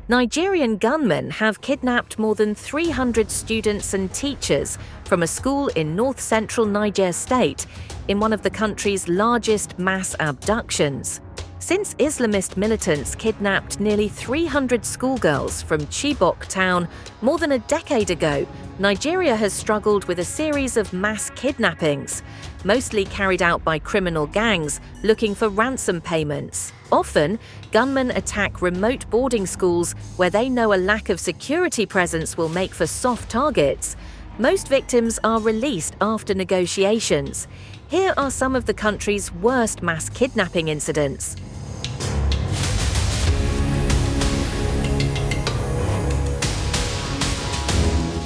Nigerian gunmen have kidnapped more than 300 students and teachers from a school in north-central Niger state in one of the country's largest mass abductions. Since Islamist militants kidnapped nearly 300 schoolgirls from Chibok town more than a decade ago, Nigeria has struggled with a series of mass kidnappings, mostly carried out by criminal gangs looking for ransom payments. Often, gunmen attack remote boarding schools where they know a lack of security presence will make for soft targets. Most victims are released after negotiations. Here are some of the country's worst mass kidnapping incidents.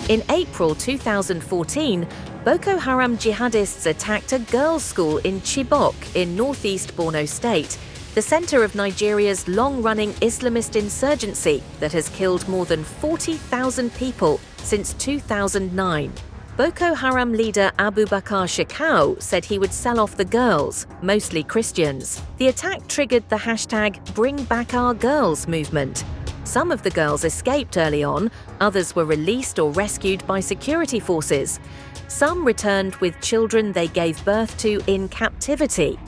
In April 2014, Boko Haram jihadists attacked a girls' school in Chibok in northeast Borno State, the center of Nigeria's long-running Islamist insurgency that has killed more than 40,000 people since 2009. Boko Haram leader Abubakar Shekau said he would sell off the girls, mostly Christians. The attack triggered the hashtag #BringBackOurGirls movement. Some of the girls escaped early on, others were released or rescued by security forces. Some returned with children they gave birth to in captivity.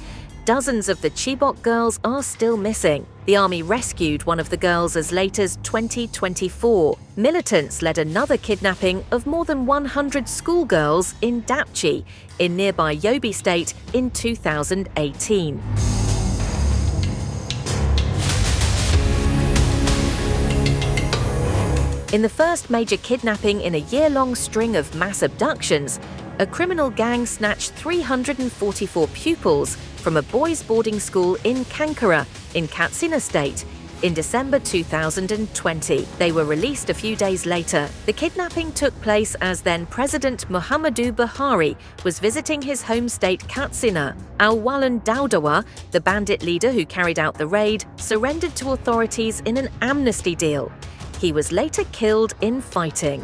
Dozens of the Chibok girls are still missing. The army rescued one of the girls as late as 2024. Militants led another kidnapping of more than 100 schoolgirls in Dapchi, in nearby Yobe State, in 2018. In the first major kidnapping in a year-long string of mass abductions, a criminal gang snatched 344 pupils from a boys' boarding school in Kankara, in Katsina State, in December 2020. They were released a few days later. The kidnapping took place as then-President Muhammadu Buhari was visiting his home state Katsina. Alwalan Daudawa, the bandit leader who carried out the raid, surrendered to authorities in an amnesty deal. He was later killed in fighting.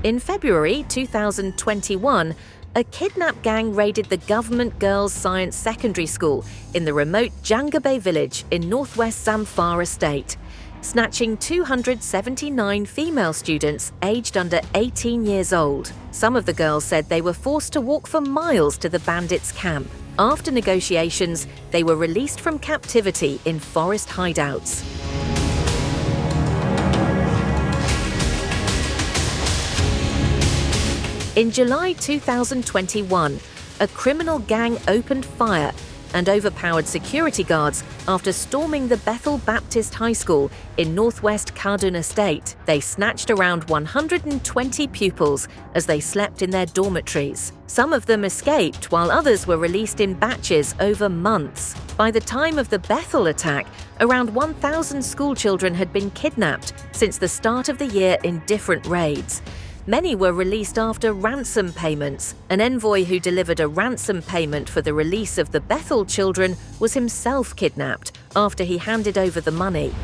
In February 2021, a kidnap gang raided the government girls' science secondary school in the remote Jangabe village in northwest Zamfara state, snatching 279 female students aged under 18 years old. Some of the girls said they were forced to walk for miles to the bandits' camp. After negotiations, they were released from captivity in forest hideouts. In July 2021, a criminal gang opened fire and overpowered security guards after storming the Bethel Baptist High School in northwest Kaduna State. They snatched around 120 pupils as they slept in their dormitories. Some of them escaped, while others were released in batches over months. By the time of the Bethel attack, around 1,000 schoolchildren had been kidnapped since the start of the year in different raids. Many were released after ransom payments. An envoy who delivered a ransom payment for the release of the Bethel children was himself kidnapped after he handed over the money.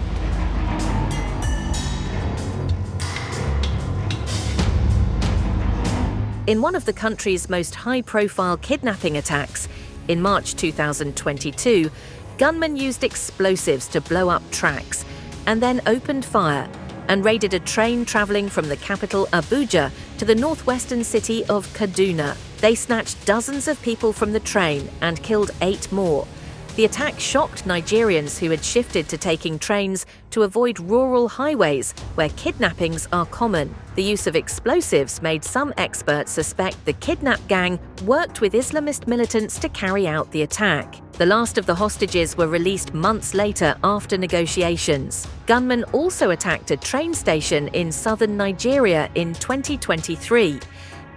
In one of the country's most high-profile kidnapping attacks, in March 2022, gunmen used explosives to blow up tracks and then opened fire and raided a train traveling from the capital Abuja to the northwestern city of Kaduna. They snatched dozens of people from the train and killed 8 more. The attack shocked Nigerians who had shifted to taking trains to avoid rural highways where kidnappings are common. The use of explosives made some experts suspect the kidnap gang worked with Islamist militants to carry out the attack. The last of the hostages were released months later after negotiations. Gunmen also attacked a train station in southern Nigeria in 2023,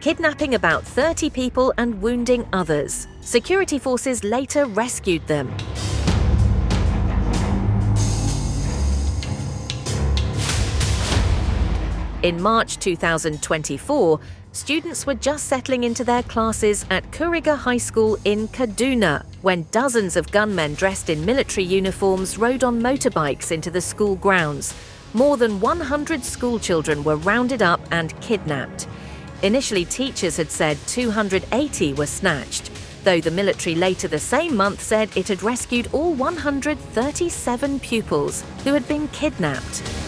kidnapping about 30 people and wounding others. Security forces later rescued them. In March 2024, students were just settling into their classes at Kuriga High School in Kaduna when dozens of gunmen dressed in military uniforms rode on motorbikes into the school grounds. More than 100 schoolchildren were rounded up and kidnapped. Initially, teachers had said 280 were snatched. though the military later the same month said it had rescued all 137 pupils who had been kidnapped.